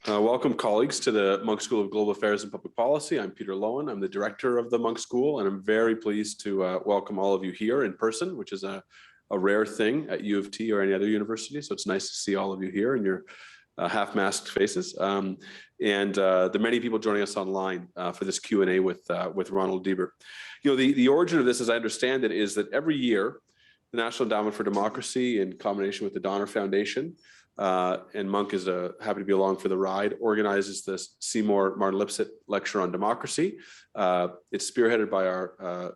Welcome, colleagues, to the Munk School of Global Affairs and Public Policy. I'm Peter Lowen. I'm the director of the Munk School, and I'm very pleased to welcome all of you here in person, which is a rare thing at U of T or any other university. So it's nice to see all of you here in your half-masked faces, and the many people joining us online for this Q&A with Ronald Deibert. You know, the origin of this, as I understand it, is that every year, the National Endowment for Democracy, in combination with the Donner Foundation, and Munk is happy to be along for the ride, organizes this Seymour Martin Lipset Lecture on Democracy. It's spearheaded by our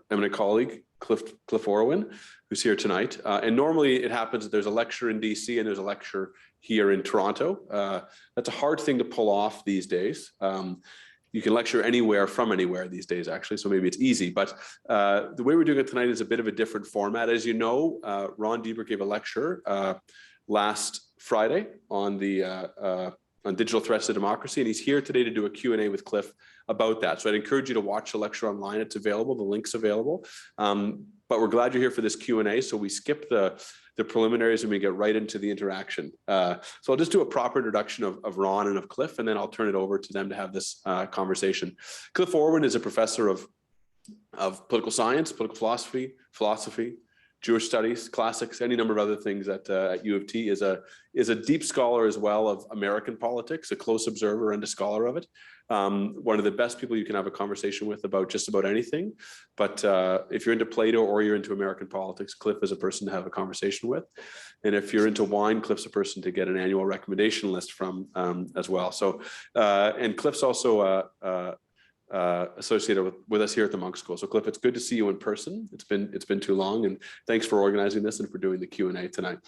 eminent colleague, Cliff Orwin, who's here tonight. And normally it happens that there's a lecture in DC and there's a lecture here in Toronto. That's a hard thing to pull off these days. You can lecture anywhere from anywhere these days, actually, so maybe it's easy. But the way we're doing it tonight is a bit of a different format. As you know, Ron Deibert gave a lecture last Friday on on digital threats to democracy, and he's here today to do a Q&A with Cliff about that. So I'd encourage you to watch the lecture online. It's available, the link's available. But we're glad you're here for this Q&A, so we skip the preliminaries and we get right into the interaction. So I'll just do a proper introduction of Ron and of Cliff, and then I'll turn it over to them to have this conversation. Cliff Orwin is a professor of political science, political philosophy, Jewish studies, classics, any number of other things at U of T, is a deep scholar as well of American politics, a close observer and a scholar of it. One of the best people you can have a conversation with about just about anything. But if you're into Plato or you're into American politics, Cliff is a person to have a conversation with. And if you're into wine, Cliff's a person to get an annual recommendation list from as well. So, and Cliff's also associated with us here at the Munk School. So Cliff, it's good to see you in person. It's been too long, and thanks for organizing this and for doing the Q&A tonight.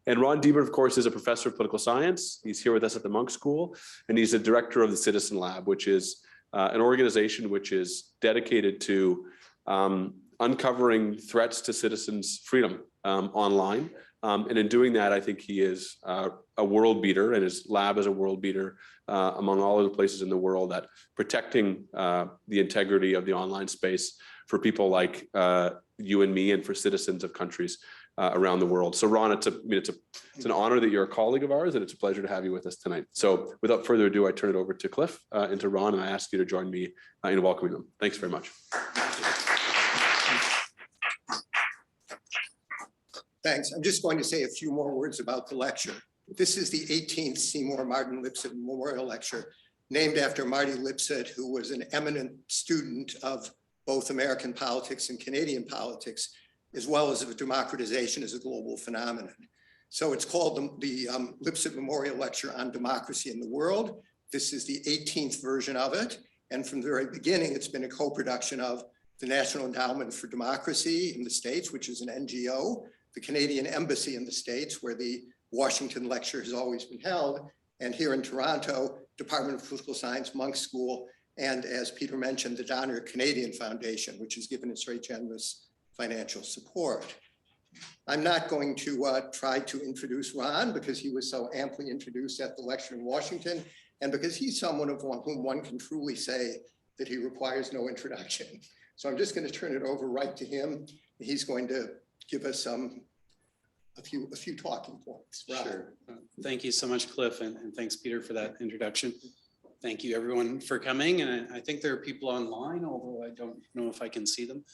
And Ron Deibert, of course, is a professor of political science. He's here with us at the Munk School, and he's the director of the Citizen Lab, which is an organization which is dedicated to uncovering threats to citizens' freedom online. And in doing that, I think he is a world beater, and his lab is a world beater among all of the places in the world at protecting the integrity of the online space for people like you and me, and for citizens of countries around the world. So Ron, it's an honor that you're a colleague of ours, and it's a pleasure to have you with us tonight. So without further ado, I turn it over to Cliff and to Ron, and I ask you to join me in welcoming them. Thanks very much. Thanks. I'm just going to say a few more words about the lecture. This is the 18th Seymour Martin Lipset Memorial Lecture, named after Marty Lipset, who was an eminent student of both American politics and Canadian politics, as well as of democratization as a global phenomenon. So it's called the Lipset Memorial Lecture on Democracy in the World. This is the 18th version of it. And from the very beginning, it's been a co-production of the National Endowment for Democracy in the States, which is an NGO, the Canadian Embassy in the States, where the Washington lecture has always been held, and here in Toronto, Department of Political Science, Munk School, and as Peter mentioned, the Donner Canadian Foundation, which has given us very generous financial support. I'm not going to try to introduce Ron because he was so amply introduced at the lecture in Washington, and because he's someone of whom one can truly say that he requires no introduction. So I'm just going to turn it over right to him. He's going to give us a few talking points. Ron. Sure. Thank you so much, Cliff, and thanks, Peter, for that introduction. Thank you, everyone, for coming. And I think there are people online, although I don't know if I can see them.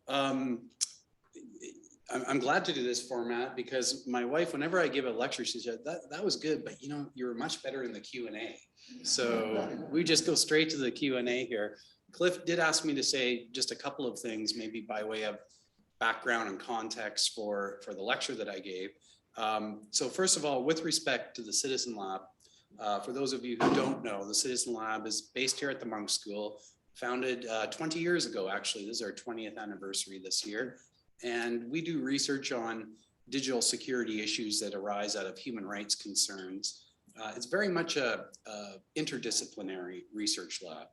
I'm glad to do this format because my wife, whenever I give a lecture, she said, that was good, but you know, you were much better in the Q&A. So we just go straight to the Q&A here. Cliff did ask me to say just a couple of things, maybe by way of background and context for the lecture that I gave. So first of all, with respect to the Citizen Lab, for those of you who don't know, the Citizen Lab is based here at the Munk School, founded 20 years ago, actually. This is our 20th anniversary this year. And we do research on digital security issues that arise out of human rights concerns. It's very much a interdisciplinary research lab.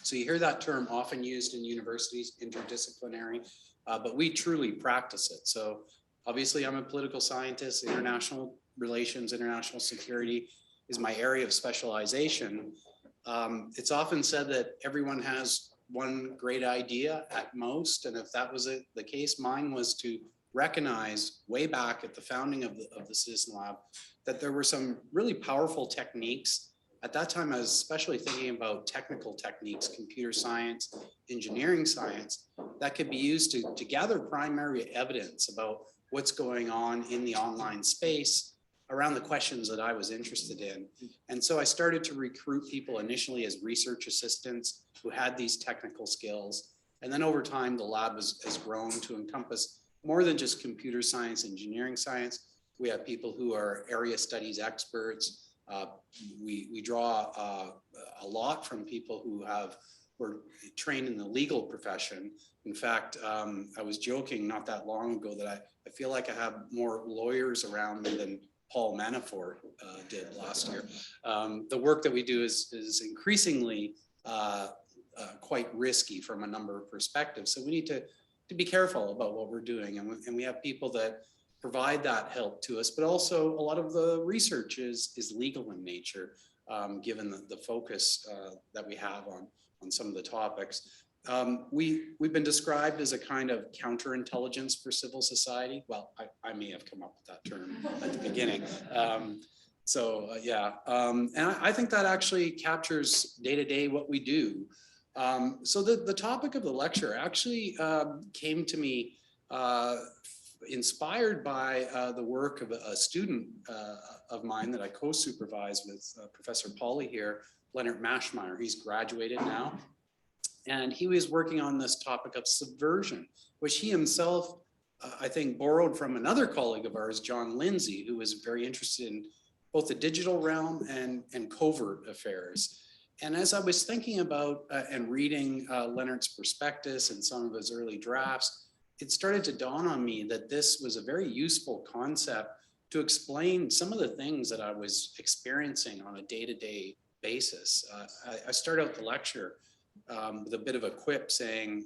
So you hear that term often used in universities, interdisciplinary, but we truly practice it. So obviously I'm a political scientist, international relations, international security is my area of specialization. It's often said that everyone has one great idea at most, and if that was the case, mine was to recognize way back at the founding of the Citizen Lab that there were some really powerful techniques At that time, I was especially thinking about technical techniques, computer science, engineering science, that could be used to gather primary evidence about what's going on in the online space around the questions that I was interested in. And so I started to recruit people initially as research assistants who had these technical skills. And then over time, the lab has grown to encompass more than just computer science, engineering science. We have people who are area studies experts. We draw a lot from people who were trained in the legal profession. In fact, I was joking not that long ago that I feel like I have more lawyers around me than Paul Manafort did last year. The work that we do is increasingly quite risky from a number of perspectives. So we need to be careful about what we're doing. And we have people that provide that help to us, but also a lot of the research is legal in nature, given the focus that we have on some of the topics. We've been described as a kind of counterintelligence for civil society. Well, I may have come up with that term at the beginning. Yeah, and I think that actually captures day to day what we do. So the topic of the lecture actually came to me inspired by the work of a student of mine that I co-supervise with Professor Pauly here, Leonard Maschmeyer. He's graduated now. And he was working on this topic of subversion, which he himself, I think, borrowed from another colleague of ours, John Lindsay, who was very interested in both the digital realm and covert affairs. And as I was thinking about and reading Leonard's prospectus and some of his early drafts, it started to dawn on me that this was a very useful concept to explain some of the things that I was experiencing on a day-to-day basis. I start out the lecture with a bit of a quip saying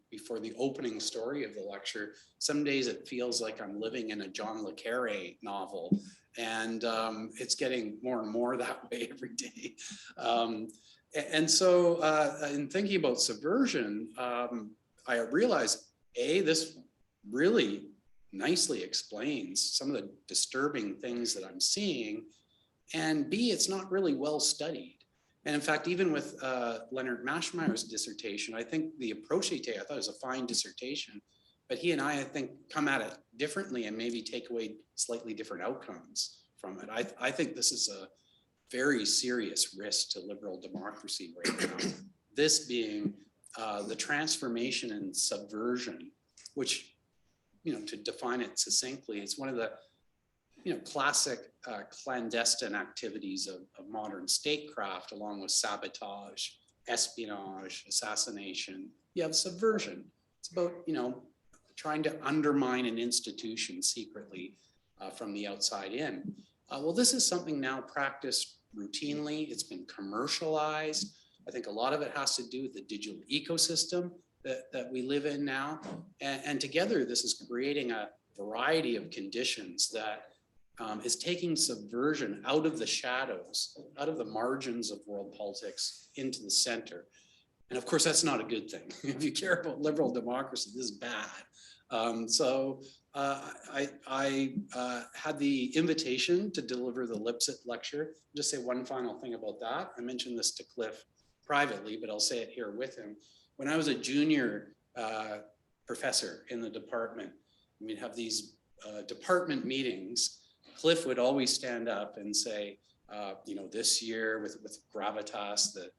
before the opening story of the lecture, some days it feels like I'm living in a John le Carré novel, and it's getting more and more that way every day. And so in thinking about subversion, I realized, A, this really nicely explains some of the disturbing things that I'm seeing, and B, it's not really well studied. And in fact, even with Leonard Maschmeyer's dissertation, I think the approach he takes, I thought it was a fine dissertation, but he and I think, come at it differently and maybe take away slightly different outcomes from it. I think this is a very serious risk to liberal democracy right now. This being the transformation and subversion, which, to define it succinctly, it's one of the classic clandestine activities of modern statecraft, along with sabotage, espionage, assassination. You have subversion. It's about, trying to undermine an institution secretly from the outside in. Well, this is something now practiced routinely. It's been commercialized. I think a lot of it has to do with the digital ecosystem that we live in now. And together, this is creating a variety of conditions that is taking subversion out of the shadows, out of the margins of world politics into the center. And of course, that's not a good thing. If you care about liberal democracy, this is bad. So I had the invitation to deliver the Lipset lecture. Just say one final thing about that. I mentioned this to Cliff privately, but I'll say it here with him. When I was a junior professor in the department, we'd have these department meetings. Cliff would always stand up and say, this year with gravitas, the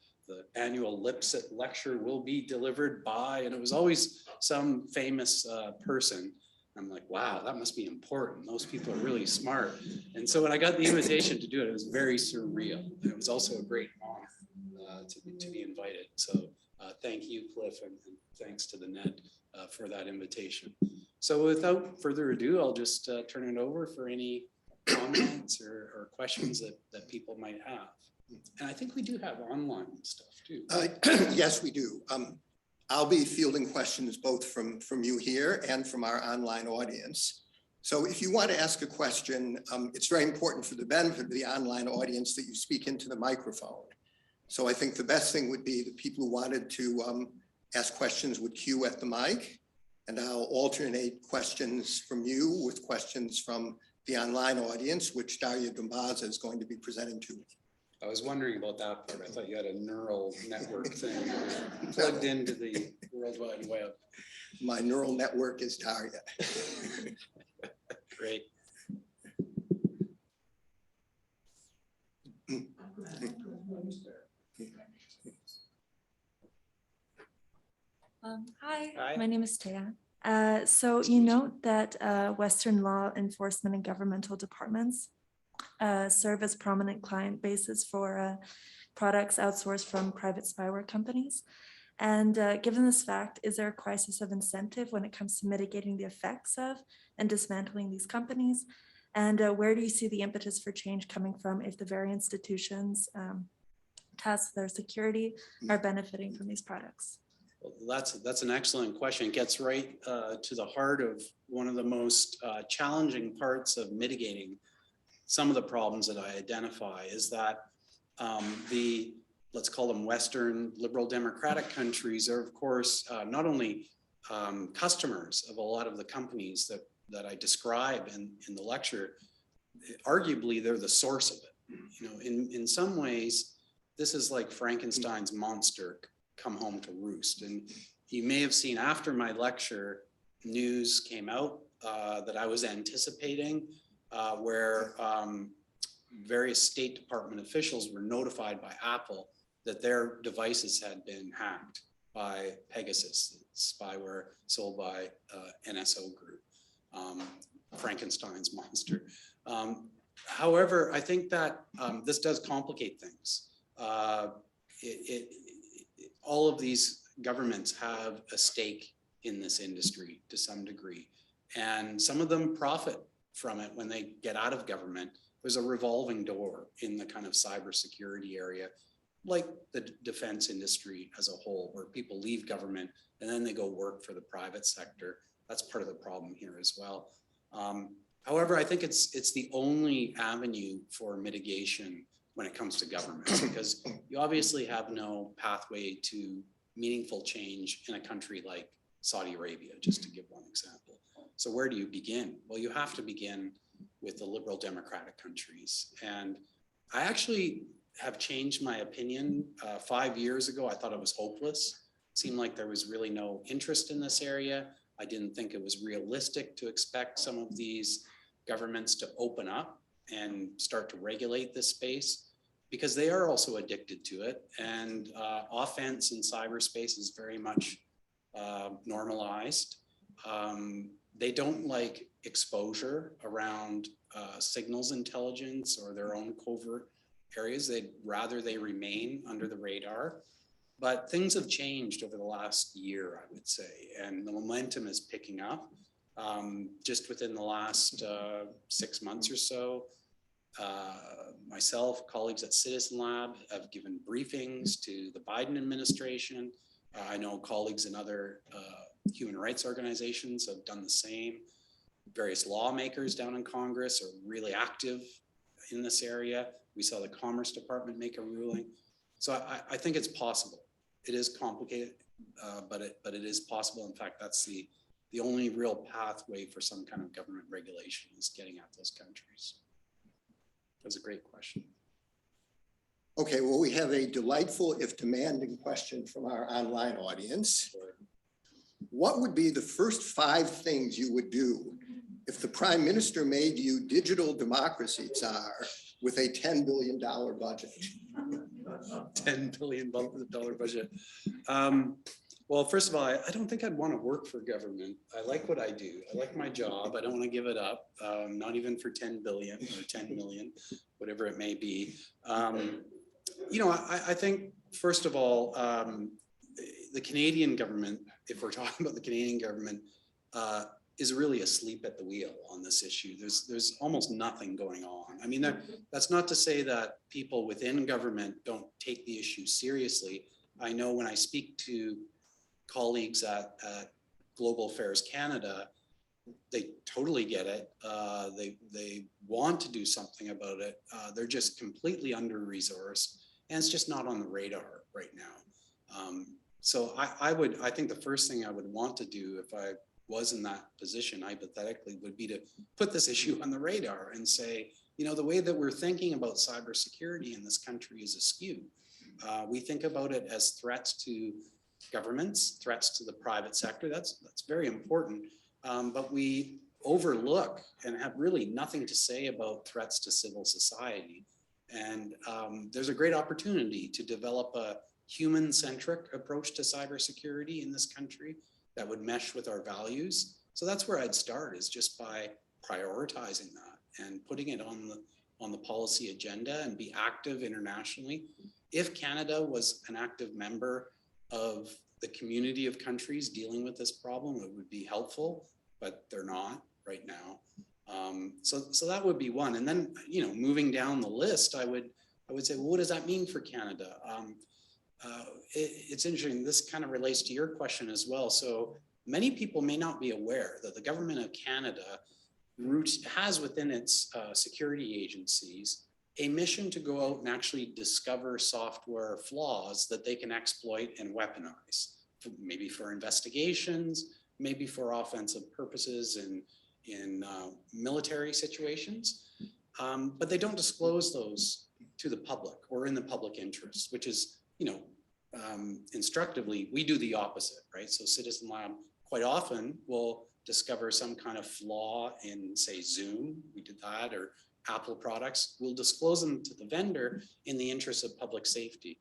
annual Lipset lecture will be delivered by, and it was always some famous person. I'm like, wow, that must be important. Those people are really smart. And so when I got the invitation to do it, it was very surreal. It was also a great honor to be invited. So thank you, Cliff, and thanks to the net for that invitation. So without further ado, I'll just turn it over for any comments or questions that people might have. And I think we do have online stuff too. Yes, we do. I'll be fielding questions both from you here and from our online audience. So if you want to ask a question, it's very important for the benefit of the online audience that you speak into the microphone. So I think the best thing would be the people who wanted to ask questions would queue at the mic, and I'll alternate questions from you with questions from the online audience, which Daria Dumbaza is going to be presenting to. I was wondering about that part. I thought you had a neural network thing plugged into the World Wide Web. My neural network is Daria. Great. Hi, Hi. my name is Taya. So you note that Western law enforcement and governmental departments serve as prominent client bases for products outsourced from private spyware companies. And given this fact, is there a crisis of incentive when it comes to mitigating the effects of and dismantling these companies? And where do you see the impetus for change coming from if the very institutions tasked with their security are benefiting from these products? Well, that's an excellent question. It gets right to the heart of one of the most challenging parts of mitigating some of the problems that I identify is that let's call them Western liberal democratic countries are, of course, not only customers of a lot of the companies that I describe in the lecture, arguably they're the source of it. You know, in some ways, this is like Frankenstein's monster come home to roost. And you may have seen after my lecture, news came out that I was anticipating where various State Department officials were notified by Apple that their devices had been hacked by Pegasus, spyware sold by NSO Group, Frankenstein's monster. However, I think that this does complicate things. All of these governments have a stake in this industry to some degree, and some of them profit from it when they get out of government. There's a revolving door in the kind of cybersecurity area, like the defense industry as a whole, where people leave government and then they go work for the private sector. That's part of the problem here as well. However, I think it's the only avenue for mitigation when it comes to government, because you obviously have no pathway to meaningful change in a country like Saudi Arabia, just to give one example. So where do you begin? Well, you have to begin with the liberal democratic countries. And I actually have changed my opinion. 5 years ago, I thought it was hopeless. It seemed like there was really no interest in this area. I didn't think it was realistic to expect some of these governments to open up and start to regulate this space, because they are also addicted to it. And offense in cyberspace is very much normalized. They don't like exposure around signals intelligence or their own covert areas. They'd rather they remain under the radar. But things have changed over the last year, I would say, and the momentum is picking up. Just within the last 6 months or so, myself, colleagues at Citizen Lab have given briefings to the Biden administration. I know colleagues in other human rights organizations have done the same. Various lawmakers down in Congress are really active in this area. We saw the Commerce Department make a ruling. So I think it's possible. It is complicated, but it is possible. In fact, that's the only real pathway for some kind of government regulation is getting at those countries. That's a great question. Okay, well, we have a delightful, if demanding, question from our online audience. What would be the first 5 things you would do if the Prime Minister made you digital democracy czar with a $10 billion budget? $10 billion budget. Well, first of all, I don't think I'd want to work for government. I like what I do. I like my job. I don't want to give it up, not even for 10 billion or 10 million, whatever it may be. You know, I think, first of all, the Canadian government, if we're talking about the Canadian government, is really asleep at the wheel on this issue. There's almost nothing going on. I mean, that's not to say that people within government don't take the issue seriously. I know when I speak to colleagues at Global Affairs Canada, they totally get it. They want to do something about it. They're just completely under-resourced, and it's just not on the radar right now. So I think the first thing I would want to do if I was in that position, hypothetically, would be to put this issue on the radar and say, you know, the way that we're thinking about cybersecurity in this country is askew. We think about it as threats to governments, threats to the private sector. That's very important. But we overlook and have really nothing to say about threats to civil society. And there's a great opportunity to develop a human-centric approach to cybersecurity in this country that would mesh with our values. So that's where I'd start, is just by prioritizing that and putting it on the policy agenda and be active internationally. If Canada was an active member of the community of countries dealing with this problem, it would be helpful, but they're not right now. So that would be one. And then, you know, moving down the list, I would say, well, what does that mean for Canada? It's interesting. This kind of relates to your question as well. So many people may not be aware that the government of Canada has within its security agencies a mission to go out and actually discover software flaws that they can exploit and weaponize, maybe for investigations, maybe for offensive purposes in military situations. But they don't disclose those to the public or in the public interest, which is, you know, instructively, we do the opposite, right? So Citizen Lab quite often will discover some kind of flaw in, say, Zoom, we did that, or Apple products. We'll disclose them to the vendor in the interest of public safety.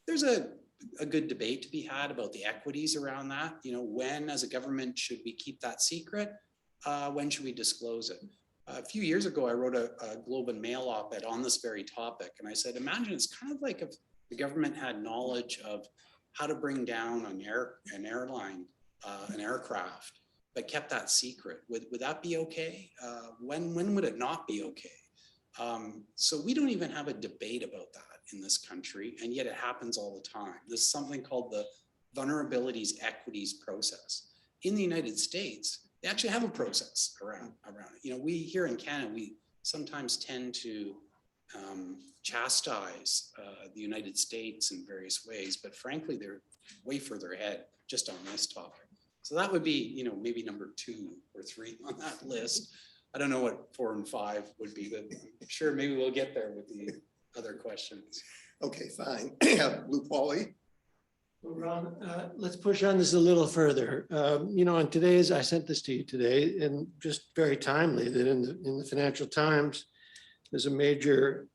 There's a good debate to be had about the equities around that. You know, when as a government should we keep that secret? When should we disclose it? A few years ago, I wrote a Globe and Mail op-ed on this very topic. And I said, imagine it's kind of like if the government had knowledge of how to bring down an aircraft, but kept that secret. Would that be okay? When would it not be okay? So we don't even have a debate about that in this country, and yet it happens all the time. There's something called the vulnerabilities equities process. In the United States, they actually have a process around it. You know, we here in Canada, we sometimes tend to chastise the United States in various ways, but frankly, they're way further ahead just on this topic. So that would be, you know, maybe number 2 or 3 on that list. I don't know what 4 and 5 would be, but I'm sure maybe we'll get there with the other questions. Okay, fine. Blue Pauly. Well, Ron, let's push on this a little further. You know, on today's, I sent this to you today, and just very timely that in the Financial Times, there's a major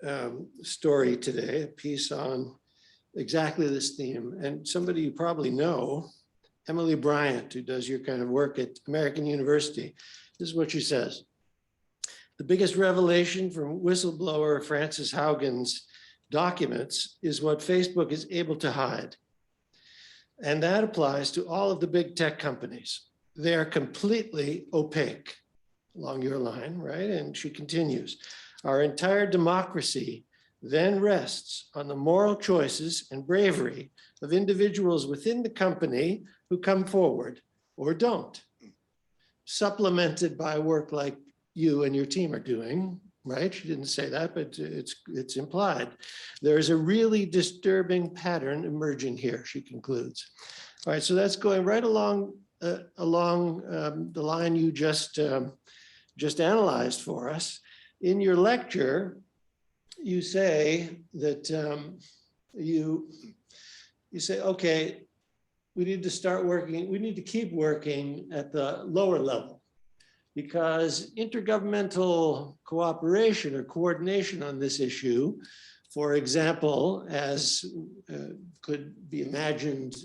story today, a piece on exactly this theme. And somebody you probably know, Emily Bryant, who does your kind of work at American University, this is what she says. The biggest revelation from whistleblower Frances Haugen's documents is what Facebook is able to hide. And that applies to all of the big tech companies. They are completely opaque along your line, right? And she continues, our entire democracy then rests on the moral choices and bravery of individuals within the company who come forward or don't, supplemented by work like you and your team are doing, right? She didn't say that, but it's implied. There is a really disturbing pattern emerging here, she concludes. All right, so that's going right along the line you just analyzed for us. In your lecture, you say that you say, okay, we need to start working, we need to keep working at the lower level, because intergovernmental cooperation or coordination on this issue, for example, as could be imagined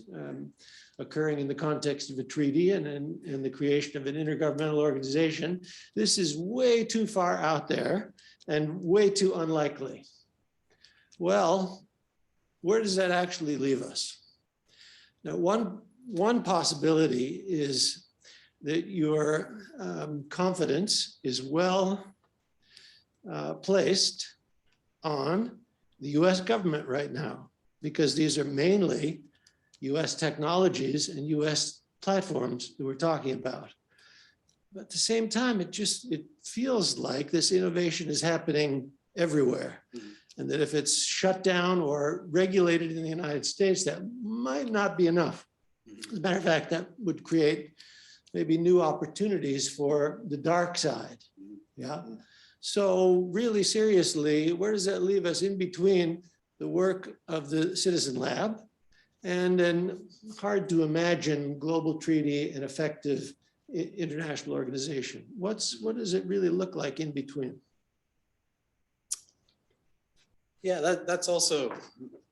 occurring in the context of a treaty and in the creation of an intergovernmental organization, this is way too far out there and way too unlikely. Well, where does that actually leave us? Now, one possibility is that your confidence is well placed on the US government right now, because these are mainly US technologies and US platforms that we're talking about. But at the same time, it feels like this innovation is happening everywhere. And that if it's shut down or regulated in the United States, that might not be enough. As a matter of fact, that would create maybe new opportunities for the dark side. Yeah. So really seriously, where does that leave us in between the work of the Citizen Lab and then hard to imagine global treaty and effective international organization? What does it really look like in between? Yeah, that's also,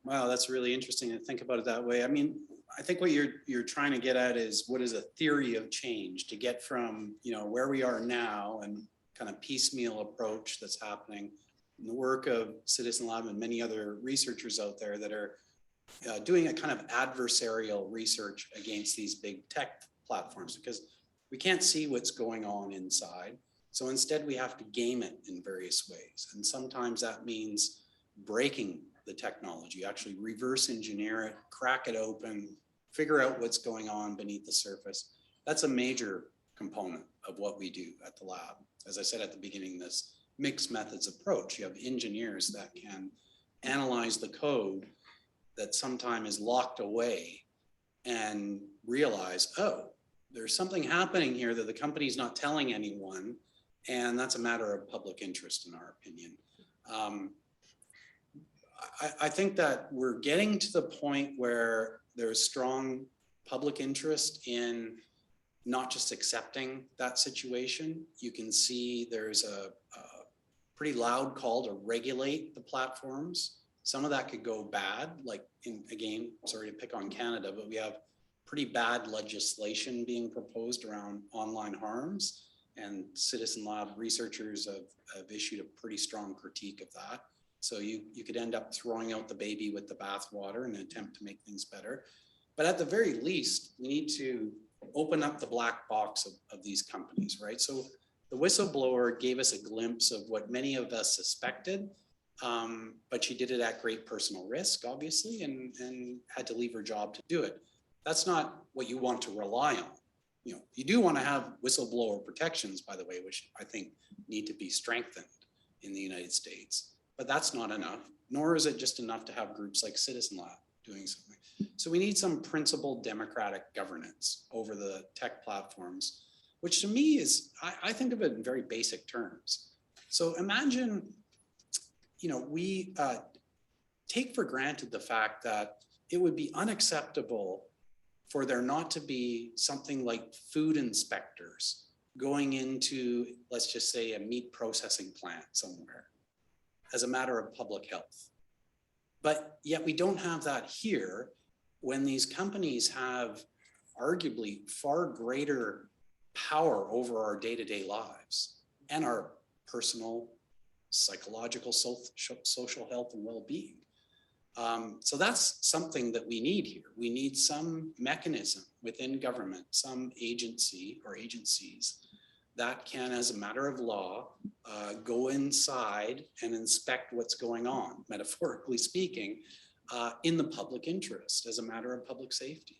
wow, that's really interesting to think about it that way. I mean, I think what you're trying to get at is what is a theory of change to get from, where we are now and kind of piecemeal approach that's happening in the work of Citizen Lab and many other researchers out there that are doing a kind of adversarial research against these big tech platforms, because we can't see what's going on inside. So instead we have to game it in various ways. And sometimes that means breaking the technology, actually reverse engineer it, crack it open, figure out what's going on beneath the surface. That's a major component of what we do at the lab. As I said at the beginning, this mixed methods approach, you have engineers that can analyze the code that sometimes is locked away and realize, oh, there's something happening here that the company's not telling anyone, and that's a matter of public interest in our opinion. I think that we're getting to the point where there's strong public interest in not just accepting that situation. You can see there's a pretty loud call to regulate the platforms. Some of that could go bad, like again, sorry to pick on Canada, but we have pretty bad legislation being proposed around online harms, and Citizen Lab researchers have issued a pretty strong critique of that. So you could end up throwing out the baby with the bathwater in an attempt to make things better. But at the very least, we need to open up the black box of these companies, right? So the whistleblower gave us a glimpse of what many of us suspected, but she did it at great personal risk, obviously, and had to leave her job to do it. That's not what you want to rely on. You do want to have whistleblower protections, by the way, which I think need to be strengthened in the United States. But that's not enough, nor is it just enough to have groups like Citizen Lab doing something. So we need some principled democratic governance over the tech platforms, which to me is, I think of it in very basic terms. So imagine, we take for granted the fact that it would be unacceptable for there not to be something like food inspectors going into, let's just say, a meat processing plant somewhere as a matter of public health. But yet we don't have that here when these companies have arguably far greater power over our day-to-day lives and our personal, psychological, social health and well-being. So that's something that we need here. We need some mechanism within government, some agency or agencies that can, as a matter of law, go inside and inspect what's going on, metaphorically speaking, in the public interest as a matter of public safety.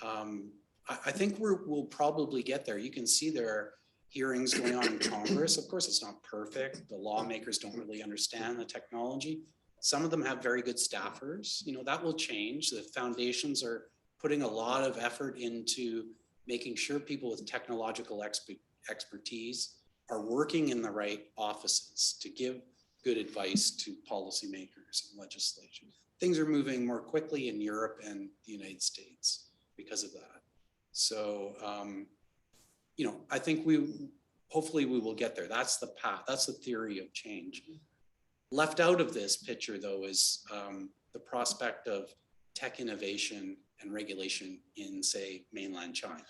I think we'll probably get there. You can see there are hearings going on in Congress. Of course, it's not perfect. The lawmakers don't really understand the technology. Some of them have very good staffers. That will change. The foundations are putting a lot of effort into making sure people with technological expertise are working in the right offices to give good advice to policymakers and legislation. Things are moving more quickly in Europe and the United States because of that. So, I think hopefully we will get there. That's the path. That's the theory of change. Left out of this picture, though, is the prospect of tech innovation and regulation in, say, mainland China.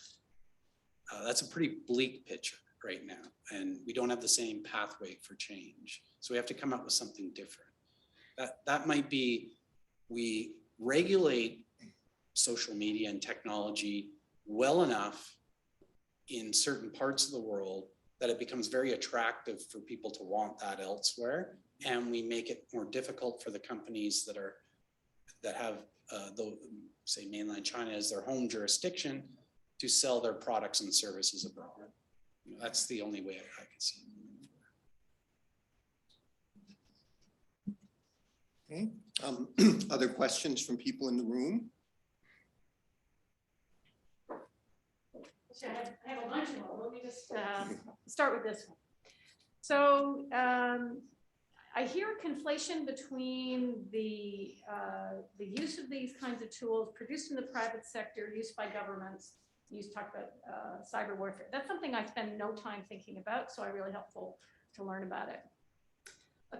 That's a pretty bleak picture right now, and we don't have the same pathway for change. So we have to come up with something different. That might be, we regulate social media and technology well enough in certain parts of the world that it becomes very attractive for people to want that elsewhere, and we make it more difficult for the companies that have say mainland China as their home jurisdiction to sell their products and services abroad. That's the only way I can see it moving forward. Okay. Other questions from people in the room? I have a bunch more. Let me just start with this one. So I hear a conflation between the use of these kinds of tools produced in the private sector, used by governments. You talk about cyber warfare. That's something I spend no time thinking about, so I'm really helpful to learn about it.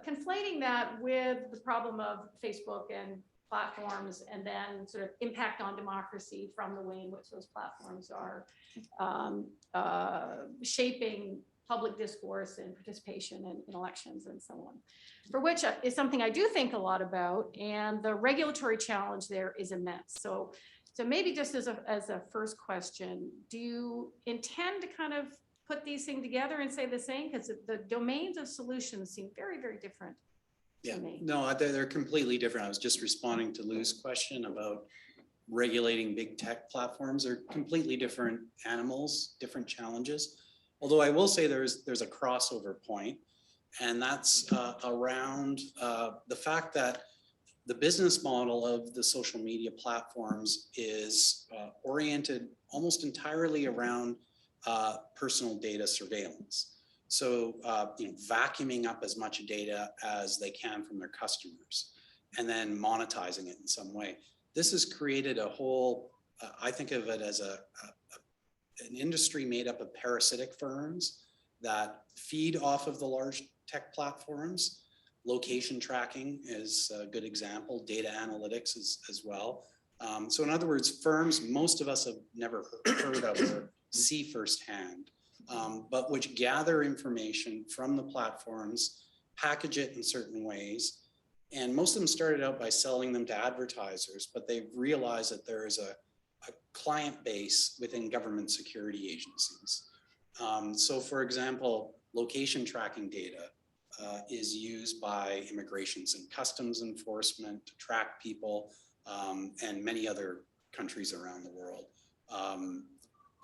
Conflating that with the problem of Facebook and platforms, and then sort of impact on democracy from the way in which those platforms are shaping public discourse and participation in elections and so on, for which is something I do think a lot about, and the regulatory challenge there is immense. So maybe just as a first question, do you intend to kind of put these things together and say the same? Because the domains of solutions seem very, very different. Yeah, no, they're completely different. I was just responding to Lou's question about regulating big tech platforms. They're completely different animals, different challenges. Although I will say there's a crossover point, and that's around the fact that the business model of the social media platforms is oriented almost entirely around personal data surveillance. So, vacuuming up as much data as they can from their customers and then monetizing it in some way. This has created a whole, I think of it as an industry made up of parasitic firms that feed off of the large tech platforms. Location tracking is a good example, data analytics as well. So in other words, firms most of us have never heard of or see firsthand, but which gather information from the platforms, package it in certain ways. And most of them started out by selling them to advertisers, but they've realized that there is a client base within government security agencies. So for example, location tracking data is used by immigrations and customs enforcement to track people, and many other countries around the world.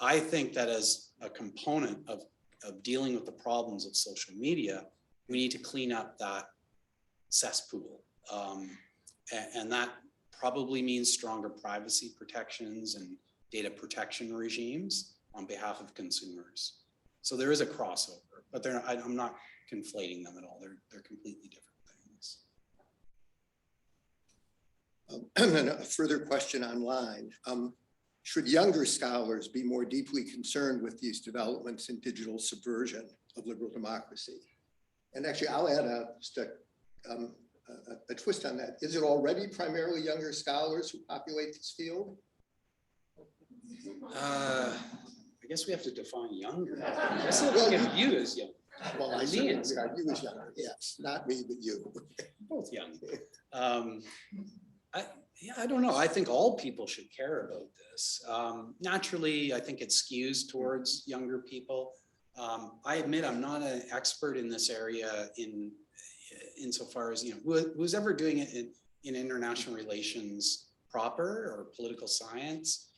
I think that as a component of dealing with the problems of social media, we need to clean up that cesspool. And that probably means stronger privacy protections and data protection regimes on behalf of consumers. So there is a crossover, but I'm not conflating them at all. They're completely different things. And then a further question online. Should younger scholars be more deeply concerned with these developments in digital subversion of liberal democracy? And actually, I'll add just a twist on that. Is it already primarily younger scholars who populate this field? I guess we have to define younger. I still think of you as young. Well, I see you as younger, yes. Not me, but you. Both young. I don't know. I think all people should care about this. Naturally, I think it skews towards younger people. I admit I'm not an expert in this area insofar as, who's ever doing it in international relations proper or political science.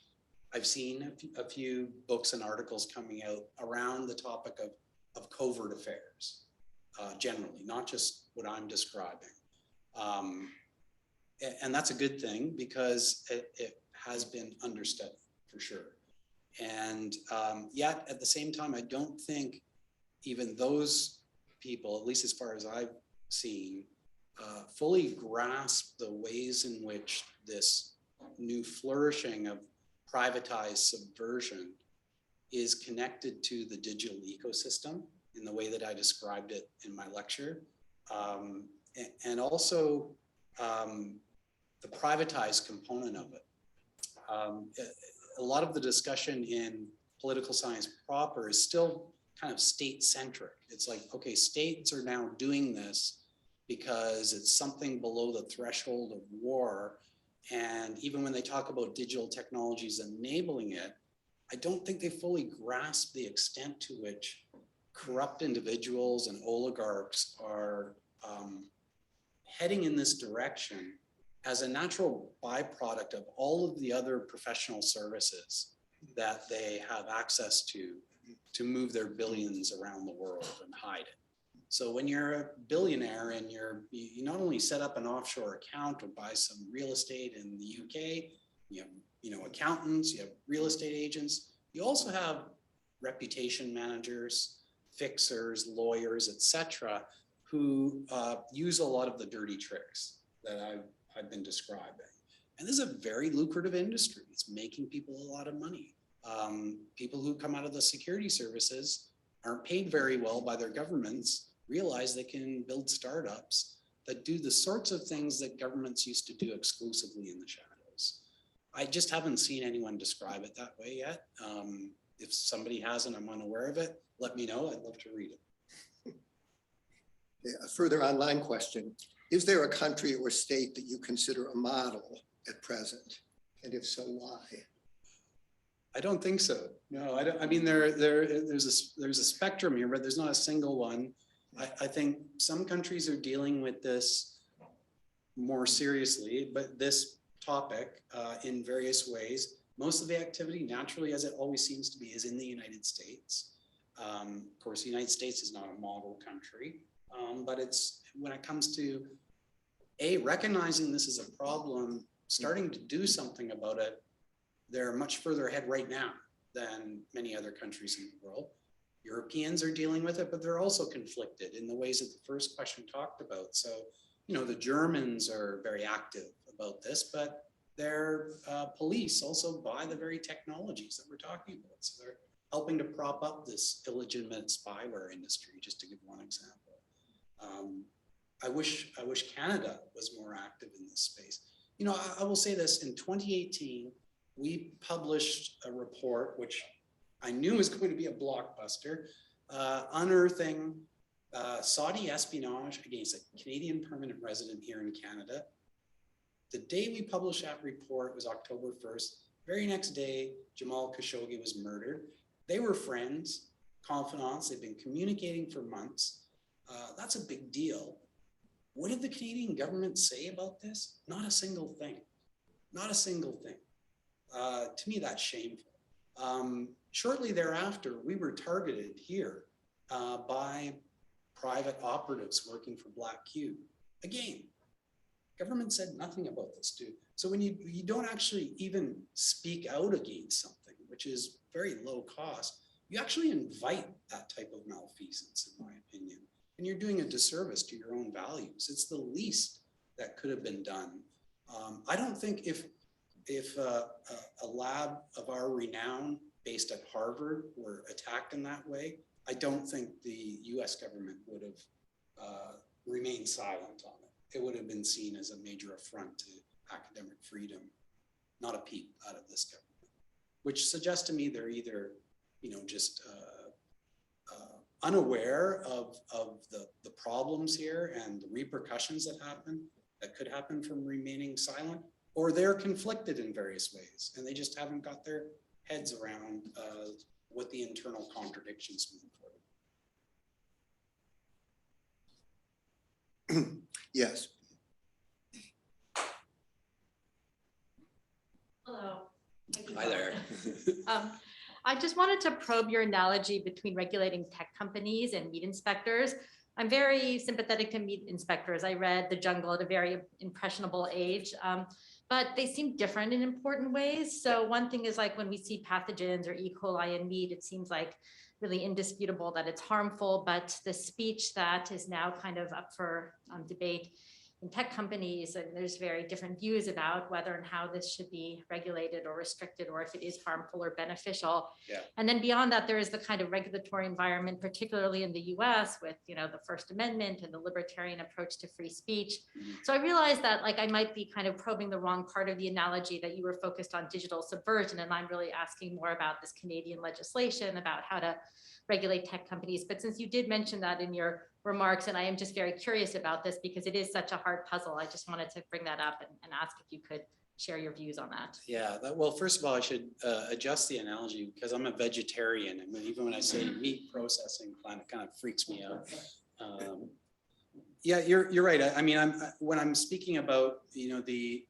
I've seen a few books and articles coming out around the topic of covert affairs, generally, not just what I'm describing. And that's a good thing because it has been understudied for sure. And yet at the same time, I don't think even those people, at least as far as I've seen, fully grasp the ways in which this new flourishing of privatized subversion is connected to the digital ecosystem in the way that I described it in my lecture. And also, the privatized component of it. A lot of the discussion in political science proper is still kind of state-centric. It's like, okay, states are now doing this because it's something below the threshold of war. And even when they talk about digital technologies enabling it, I don't think they fully grasp the extent to which corrupt individuals and oligarchs are heading in this direction as a natural byproduct of all of the other professional services that they have access to move their billions around the world and hide it. So when you're a billionaire and you not only set up an offshore account or buy some real estate in the UK, you have accountants, you have real estate agents, you also have reputation managers, fixers, lawyers, etc., who use a lot of the dirty tricks that I've been describing. And this is a very lucrative industry. It's making people a lot of money. People who come out of the security services aren't paid very well by their governments, realize they can build startups that do the sorts of things that governments used to do exclusively in the shadows. I just haven't seen anyone describe it that way yet. If somebody hasn't, I'm unaware of it, let me know. I'd love to read it. A further online question. Is there a country or state that you consider a model at present? And if so, why? I don't think so. No, I don't. I mean, there's a spectrum here, but there's not a single one. I think some countries are dealing with this more seriously, but this topic in various ways. Most of the activity, naturally, as it always seems to be, is in the United States. Of course, the United States is not a model country, but it's when it comes to recognizing this is a problem, starting to do something about it. They're much further ahead right now than many other countries in the world. Europeans are dealing with it, but they're also conflicted in the ways that the first question talked about. So, you know, the Germans are very active about this, but their police also buy the very technologies that we're talking about. So they're helping to prop up this illegitimate spyware industry, just to give one example. I wish Canada was more active in this space. You know, I will say this, in 2018, we published a report, which I knew was going to be a blockbuster, unearthing Saudi espionage against a Canadian permanent resident here in Canada. The day we published that report was October 1st. Very next day, Jamal Khashoggi was murdered. They were friends, confidants. They've been communicating for months. That's a big deal. What did the Canadian government say about this? Not a single thing. Not a single thing. To me, that's shameful. Shortly thereafter, we were targeted here by private operatives working for Black Cube. Again, government said nothing about this, too. So when you don't actually even speak out against something, which is very low cost, you actually invite that type of malfeasance, in my opinion. And you're doing a disservice to your own values. It's the least that could have been done. I don't think if a lab of our renown based at Harvard were attacked in that way, I don't think the US government would have remained silent on it. It would have been seen as a major affront to academic freedom, not a peep out of this government, which suggests to me they're either, you know, just unaware of the problems here and the repercussions that could happen from remaining silent, or they're conflicted in various ways and they just haven't got their heads around what the internal contradictions mean for them. Yes. Hello. Hi there. I just wanted to probe your analogy between regulating tech companies and meat inspectors. I'm very sympathetic to meat inspectors. I read The Jungle at a very impressionable age, but they seem different in important ways. So one thing is like when we see pathogens or E. coli in meat, it seems like really indisputable that it's harmful, but the speech that is now kind of up for debate in tech companies, and there's very different views about whether and how this should be regulated or restricted, or if it is harmful or beneficial. Yeah. And then beyond that, there is the kind of regulatory environment, particularly in the US with, you know, the First Amendment and the libertarian approach to free speech. So I realized that like I might be kind of probing the wrong part of the analogy, that you were focused on digital subversion, and I'm really asking more about this Canadian legislation about how to regulate tech companies. But since you did mention that in your remarks, and I am just very curious about this because it is such a hard puzzle, I just wanted to bring that up and ask if you could share your views on that. Yeah, well, first of all, I should adjust the analogy because I'm a vegetarian, and even when I say meat processing plant, it kind of freaks me out. Yeah, you're right. I mean, when I'm speaking about, you know, the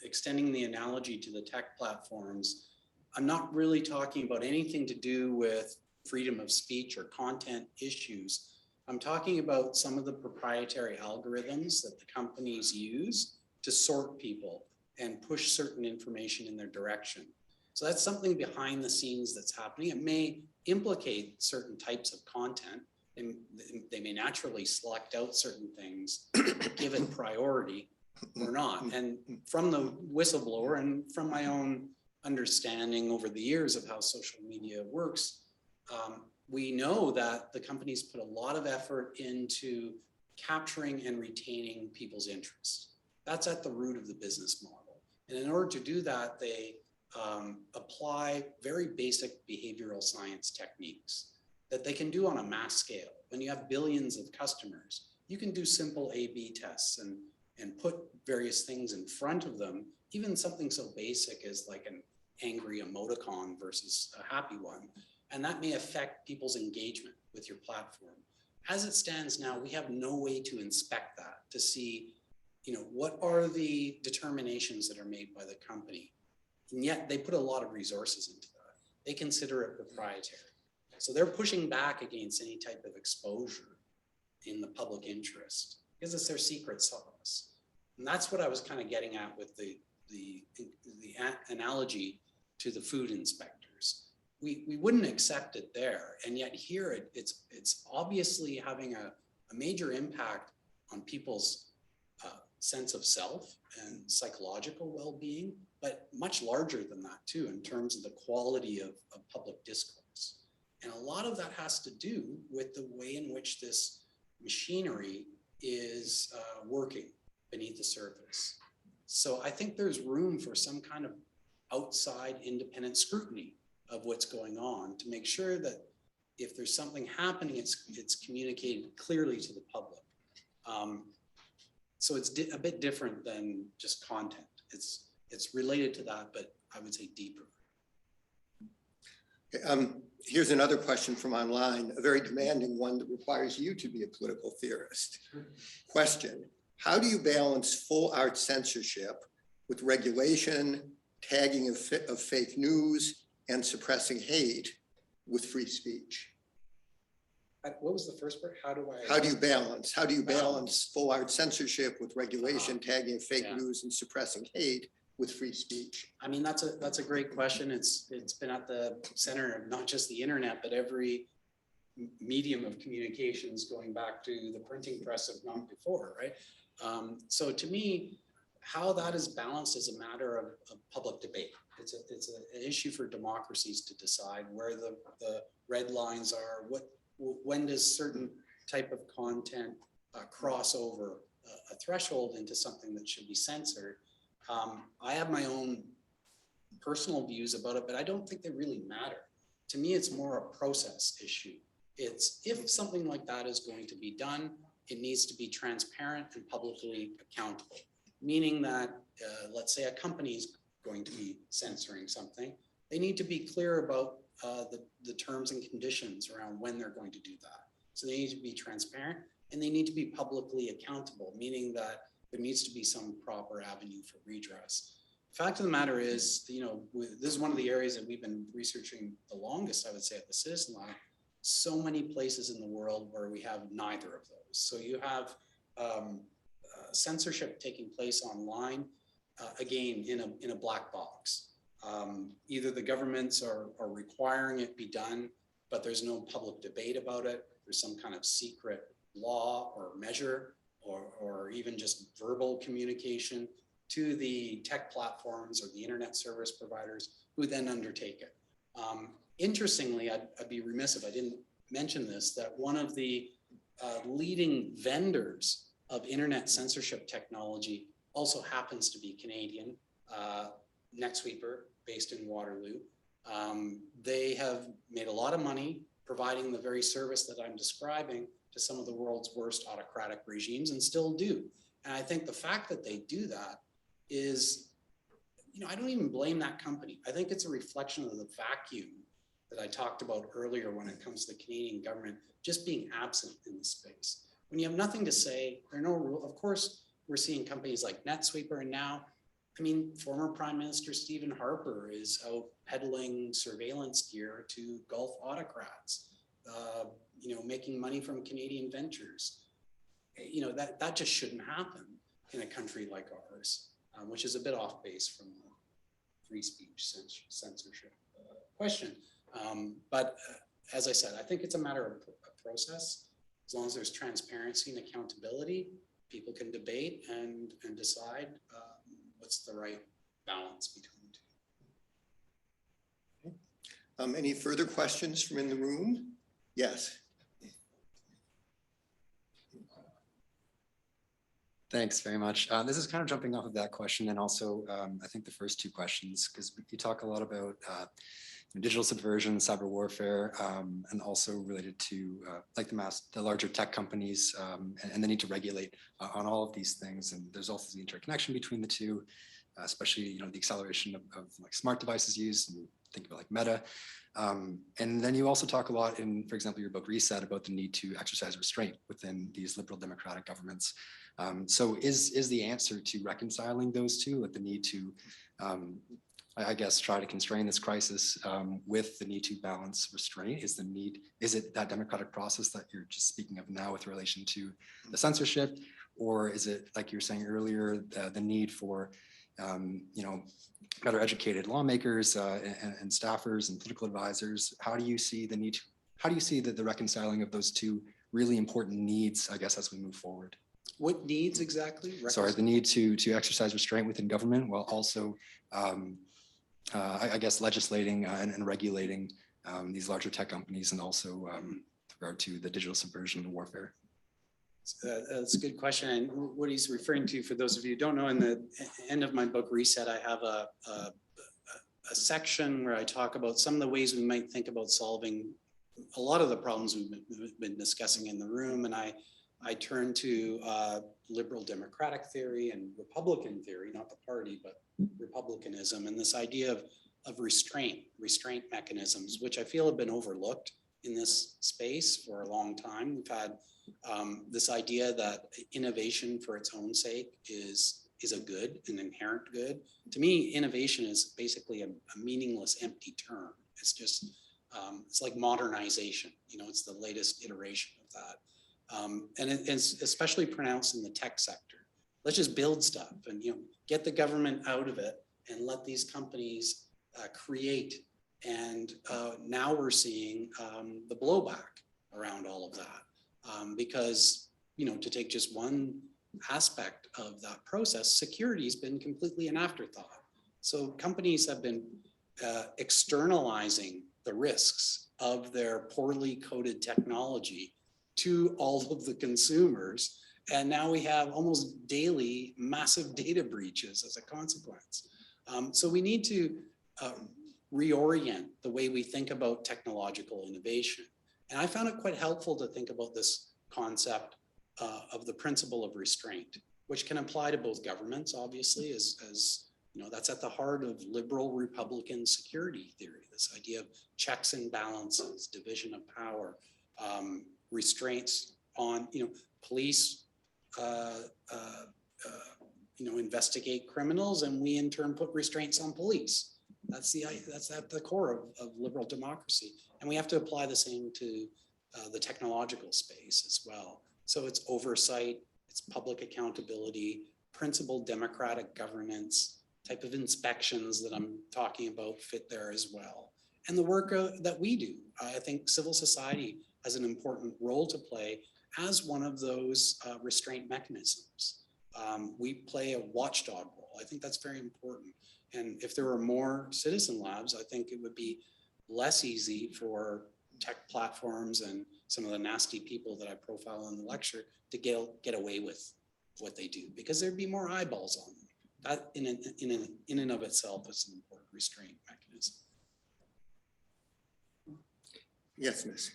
extending the analogy to the tech platforms, I'm not really talking about anything to do with freedom of speech or content issues. I'm talking about some of the proprietary algorithms that the companies use to sort people and push certain information in their direction. So that's something behind the scenes that's happening. It may implicate certain types of content, they may naturally select out certain things, give it priority or not. And from the whistleblower and from my own understanding over the years of how social media works, we know that the companies put a lot of effort into capturing and retaining people's interests. That's at the root of the business model. And in order to do that, they apply very basic behavioral science techniques that they can do on a mass scale. When you have billions of customers, you can do simple A/B tests and put various things in front of them, even something so basic as like an angry emoticon versus a happy one. And that may affect people's engagement with your platform. As it stands now, we have no way to inspect that, to see, what are the determinations that are made by the company. And yet they put a lot of resources into that. They consider it proprietary. So they're pushing back against any type of exposure in the public interest because it's their secret sauce. And that's what I was kind of getting at with the analogy to the food inspectors. We wouldn't accept it there. And yet here it's obviously having a major impact on people's sense of self and psychological well-being, but much larger than that too, in terms of the quality of public discourse. And a lot of that has to do with the way in which this machinery is working beneath the surface. So I think there's room for some kind of outside independent scrutiny of what's going on to make sure that if there's something happening, it's communicated clearly to the public. So it's a bit different than just content. It's related to that, but I would say deeper. Here's another question from online, a very demanding one that requires you to be a political theorist. Question, how do you balance full art censorship with regulation, tagging of fake news, and suppressing hate with free speech? What was the first part? How do you balance full art censorship with regulation, tagging of fake news, and suppressing hate with free speech? I mean, that's a great question. It's been at the center of not just the internet, but every medium of communications going back to the printing press of Munk before, right? So to me, how that is balanced is a matter of public debate. It's an issue for democracies to decide where the red lines are, when does certain type of content cross over a threshold into something that should be censored. I have my own personal views about it, but I don't think they really matter. To me, it's more a process issue. It's if something like that is going to be done, it needs to be transparent and publicly accountable, meaning that let's say a company is going to be censoring something, they need to be clear about the terms and conditions around when they're going to do that. So they need to be transparent and they need to be publicly accountable, meaning that there needs to be some proper avenue for redress. The fact of the matter is, this is one of the areas that we've been researching the longest, I would say, at the Citizen Lab. So many places in the world where we have neither of those. So you have censorship taking place online, again, in a black box. Either the governments are requiring it be done, but there's no public debate about it. There's some kind of secret law or measure, or even just verbal communication to the tech platforms or the internet service providers who then undertake it. Interestingly, I'd be remiss if I didn't mention this, that one of the leading vendors of internet censorship technology also happens to be Canadian, NetSweeper, based in Waterloo. They have made a lot of money providing the very service that I'm describing to some of the world's worst autocratic regimes, and still do. And I think the fact that they do that is, I don't even blame that company. I think it's a reflection of the vacuum that I talked about earlier when it comes to the Canadian government just being absent in the space. When you have nothing to say, there are no rules. Of course, we're seeing companies like NetSweeper, and now, former Prime Minister Stephen Harper is out peddling surveillance gear to Gulf autocrats, making money from Canadian ventures. That just shouldn't happen in a country like ours, which is a bit off base from the free speech censorship question. But as I said, I think it's a matter of process. As long as there's transparency and accountability, people can debate and decide what's the right balance between the two. Any further questions from in the room? Yes. Thanks very much. This is kind of jumping off of that question and also I think the first two questions, because you talk a lot about digital subversion, cyber warfare, and also related to like the larger tech companies and the need to regulate on all of these things. And there's also the interconnection between the two, especially the acceleration of like smart devices used, and think about like Meta. And then you also talk a lot in, for example, your book Reset about the need to exercise restraint within these liberal democratic governments. So is the answer to reconciling those two, like the need to, I guess, try to constrain this crisis with the need to balance restraint? Is it that democratic process that you're just speaking of now with relation to the censorship? Or is it, like you were saying earlier, the need for better educated lawmakers and staffers and political advisors? How do you see the reconciling of those two really important needs, I guess, as we move forward? What needs exactly? Sorry, the need to exercise restraint within government while also, I guess, legislating and regulating these larger tech companies, and also with regard to the digital subversion and warfare. That's a good question. And what he's referring to, for those of you who don't know, in the end of my book Reset, I have a section where I talk about some of the ways we might think about solving a lot of the problems we've been discussing in the room. And I turn to liberal democratic theory and Republican theory, not the party, but Republicanism, and this idea of restraint mechanisms, which I feel have been overlooked in this space for a long time. We've had this idea that innovation for its own sake is a good, an inherent good. To me, innovation is basically a meaningless, empty term. It's just, it's like modernization. It's the latest iteration of that. And it's especially pronounced in the tech sector. Let's just build stuff and get the government out of it and let these companies create. And now we're seeing the blowback around all of that. Because, to take just one aspect of that process, security has been completely an afterthought. So companies have been externalizing the risks of their poorly coded technology to all of the consumers. And now we have almost daily massive data breaches as a consequence. So we need to reorient the way we think about technological innovation. And I found it quite helpful to think about this concept of the principle of restraint, which can apply to both governments, obviously, as that's at the heart of liberal Republican security theory, this idea of checks and balances, division of power, restraints on, police, investigate criminals, and we in turn put restraints on police. That's at the core of liberal democracy. And we have to apply the same to the technological space as well. So it's oversight, it's public accountability, principled democratic governance, type of inspections that I'm talking about fit there as well. And the work that we do, I think civil society has an important role to play as one of those restraint mechanisms. We play a watchdog role. I think that's very important. And if there were more citizen labs, I think it would be less easy for tech platforms and some of the nasty people that I profile in the lecture to get away with what they do, because there'd be more eyeballs on them. That in and of itself is an important restraint mechanism. Yes, Miss.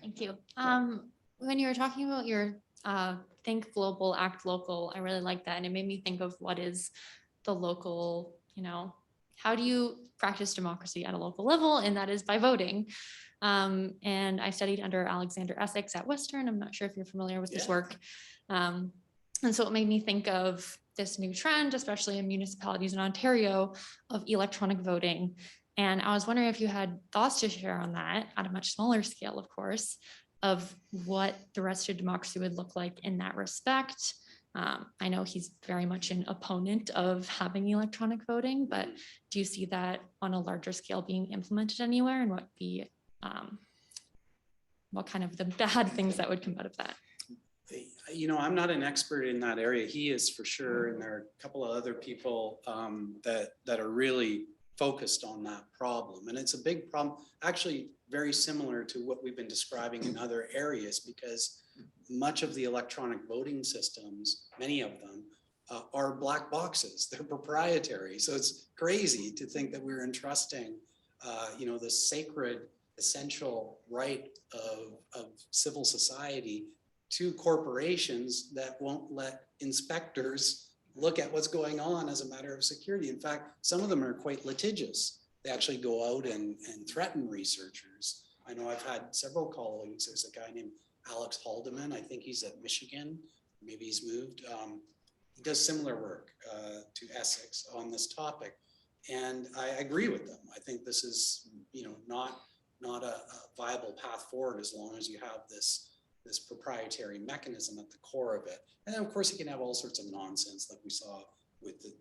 Thank you. When you were talking about your think global, act local, I really like that. And it made me think of what is the local, how do you practice democracy at a local level? And that is by voting. And I studied under Alexander Essex at Western. I'm not sure if you're familiar with his work. And so it made me think of this new trend, especially in municipalities in Ontario, of electronic voting. And I was wondering if you had thoughts to share on that at a much smaller scale, of course, of what the rest of democracy would look like in that respect. I know he's very much an opponent of having electronic voting, but do you see that on a larger scale being implemented anywhere, and what would be what kind of the bad things that would come out of that. You know, I'm not an expert in that area. He is for sure, and there are a couple of other people that are really focused on that problem. And it's a big problem, actually very similar to what we've been describing in other areas, because much of the electronic voting systems, many of them, are black boxes. They're proprietary. So it's crazy to think that we're entrusting, you know, the sacred, essential right of civil society to corporations that won't let inspectors look at what's going on as a matter of security. In fact, some of them are quite litigious. They actually go out and threaten researchers. I know I've had several colleagues. There's a guy named Alex Haldeman. I think he's at Michigan. Maybe he's moved. He does similar work to Essex on this topic. And I agree with them. I think this is, you know, not a viable path forward as long as you have this proprietary mechanism at the core of it. And then of course you can have all sorts of nonsense like we saw with the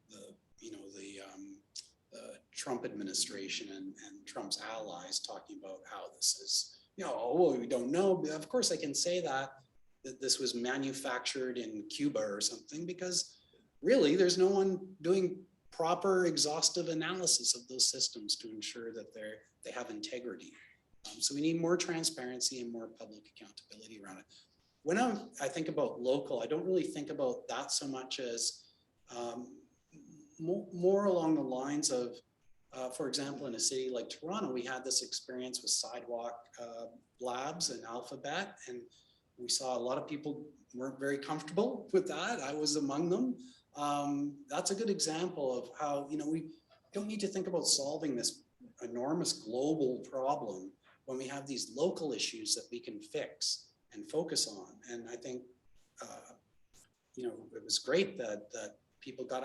Trump administration and Trump's allies talking about how this is, you know, oh, we don't know. Of course I can say that this was manufactured in Cuba or something, because really there's no one doing proper exhaustive analysis of those systems to ensure that they have integrity. So we need more transparency and more public accountability around it. When I think about local, I don't really think about that so much as more along the lines of, for example, in a city like Toronto, we had this experience with sidewalk labs and Alphabet, and we saw a lot of people weren't very comfortable with that. I was among them. That's a good example of how, you know, we don't need to think about solving this enormous global problem when we have these local issues that we can fix and focus on. And I think, you know, it was great that people got,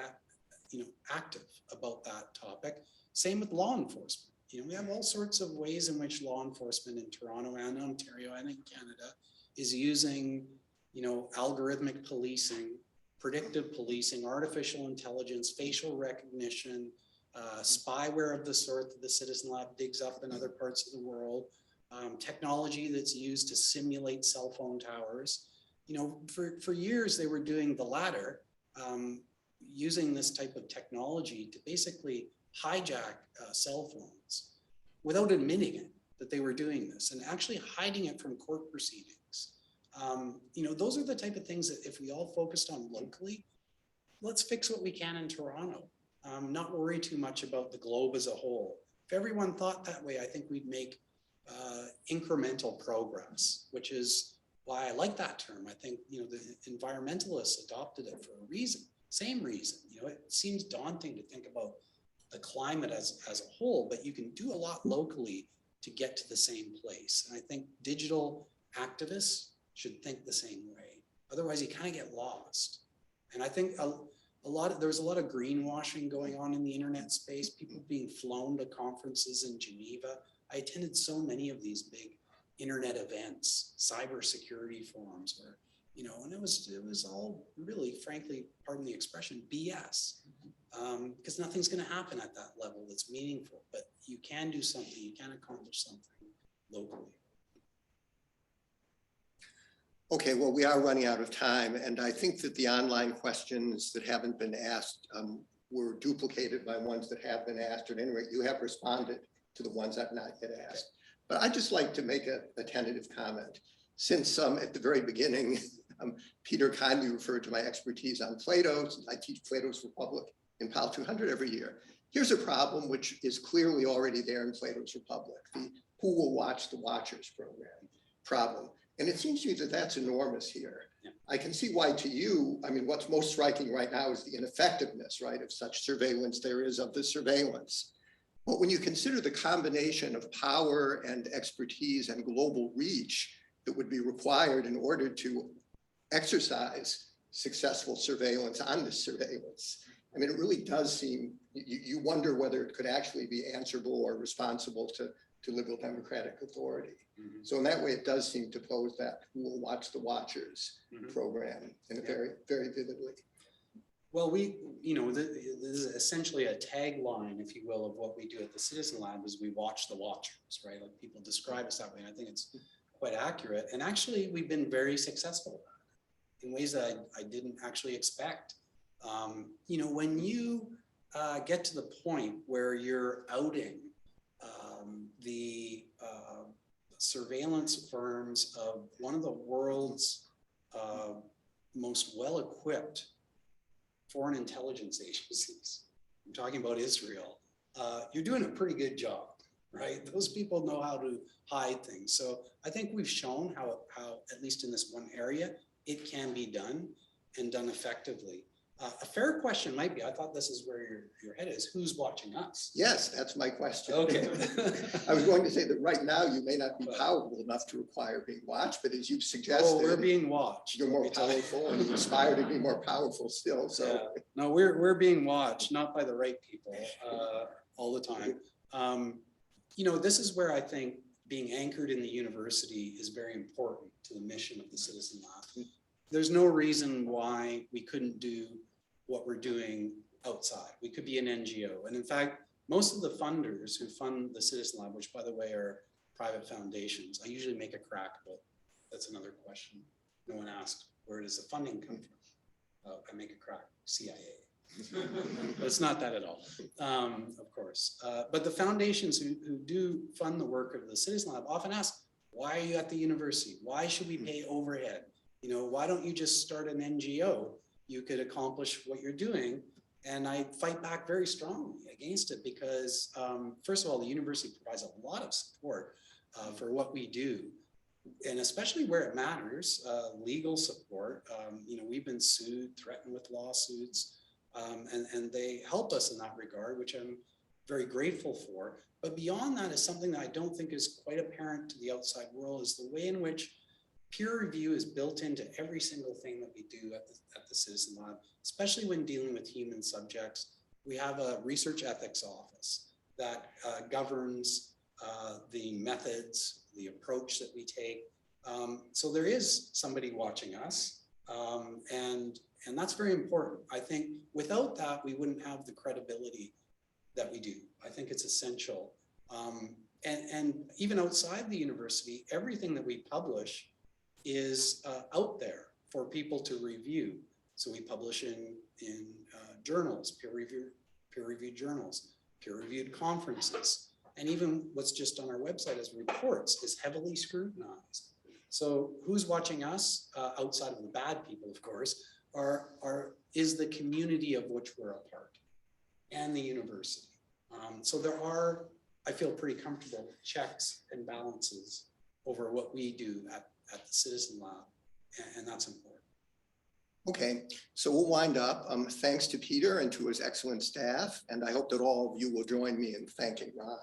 you know, active about that topic. Same with law enforcement. You know, we have all sorts of ways in which law enforcement in Toronto and Ontario and in Canada is using, you know, algorithmic policing, predictive policing, artificial intelligence, facial recognition, spyware of the sort that the Citizen Lab digs up in other parts of the world, technology that's used to simulate cell phone towers. You know, for years they were doing the latter, using this type of technology to basically hijack cell phones without admitting it, that they were doing this, and actually hiding it from court proceedings. You know, those are the type of things that if we all focused on locally, let's fix what we can in Toronto. Not worry too much about the globe as a whole. If everyone thought that way, I think we'd make incremental progress, which is why I like that term. I think, you know, the environmentalists adopted it for a reason, same reason. You know, it seems daunting to think about the climate as a whole, but you can do a lot locally to get to the same place. And I think digital activists should think the same way. Otherwise, you kind of get lost. And I think there's a lot of greenwashing going on in the internet space, people being flown to conferences in Geneva. I attended so many of these big internet events, cybersecurity forums, where, you know, and it was all really, frankly, pardon the expression, BS. Because nothing's going to happen at that level that's meaningful, but you can do something, you can accomplish something locally. Okay, well, we are running out of time, and I think that the online questions that haven't been asked were duplicated by ones that have been asked. At any rate, you have responded to the ones I've not yet asked. But I'd just like to make a tentative comment. Since at the very beginning, Peter kindly referred to my expertise on Plato. I teach Plato's Republic in PAL 200 every year. Here's a problem which is clearly already there in Plato's Republic, the who will watch the watchers problem. And it seems to me that that's enormous here. Yeah. I can see why to you, I mean, what's most striking right now is the ineffectiveness, right, of such surveillance there is of the surveillance. But when you consider the combination of power and expertise and global reach that would be required in order to exercise successful surveillance on this surveillance, I mean, it really does seem, you wonder whether it could actually be answerable or responsible to liberal democratic authority. Mm-hmm. So in that way, it does seem to pose that who will watch the watchers mm-hmm. program in a very, very vividly. Well, this is essentially a tagline, if you will, of what we do at the Citizen Lab is we watch the watchers, right? Like people describe us that way. And I think it's quite accurate. And actually, we've been very successful in ways that I didn't actually expect. When you get to the point where you're outing the surveillance firms of one of the world's most well-equipped foreign intelligence agencies, I'm talking about Israel, you're doing a pretty good job, right? Those people know how to hide things. So I think we've shown how at least in this one area, it can be done and done effectively. A fair question might be, I thought this is where your head is, who's watching us? Yes, that's my question. Okay. I was going to say that right now you may not be powerful enough to require being watched, but as you've suggested, we're being watched. you're more powerful and you aspire to be more powerful still. So Yeah. No, we're being watched, not by the right people all the time. This is where I think being anchored in the university is very important to the mission of the Citizen Lab. There's no reason why we couldn't do what we're doing outside. We could be an NGO. And in fact, most of the funders who fund the Citizen Lab, which by the way are private foundations, I usually make a crack, but that's another question. No one asked, where does the funding come from? I make a crack, CIA. But it's not that at all, of course. But the foundations who do fund the work of the Citizen Lab often ask, why are you at the university? Why should we pay overhead? Why don't you just start an NGO? You could accomplish what you're doing. And I fight back very strongly against it because, first of all, the university provides a lot of support for what we do. And especially where it matters, legal support. We've been sued, threatened with lawsuits, and they help us in that regard, which I'm very grateful for. But beyond that is something that I don't think is quite apparent to the outside world is the way in which peer review is built into every single thing that we do at the Citizen Lab, especially when dealing with human subjects. We have a research ethics office that governs the methods, the approach that we take. So there is somebody watching us, and that's very important. I think without that, we wouldn't have the credibility that we do. I think it's essential. And even outside the university, everything that we publish is out there for people to review. So we publish in journals, peer-reviewed journals, peer-reviewed conferences, and even what's just on our website as reports is heavily scrutinized. So who's watching us outside of the bad people, of course, is the community of which we're a part and the university. So there are, I feel pretty comfortable, checks and balances over what we do at the Citizen Lab, and that's important. okay, so we'll wind up. Thanks to Peter and to his excellent staff, and I hope that all of you will join me in thanking Ron.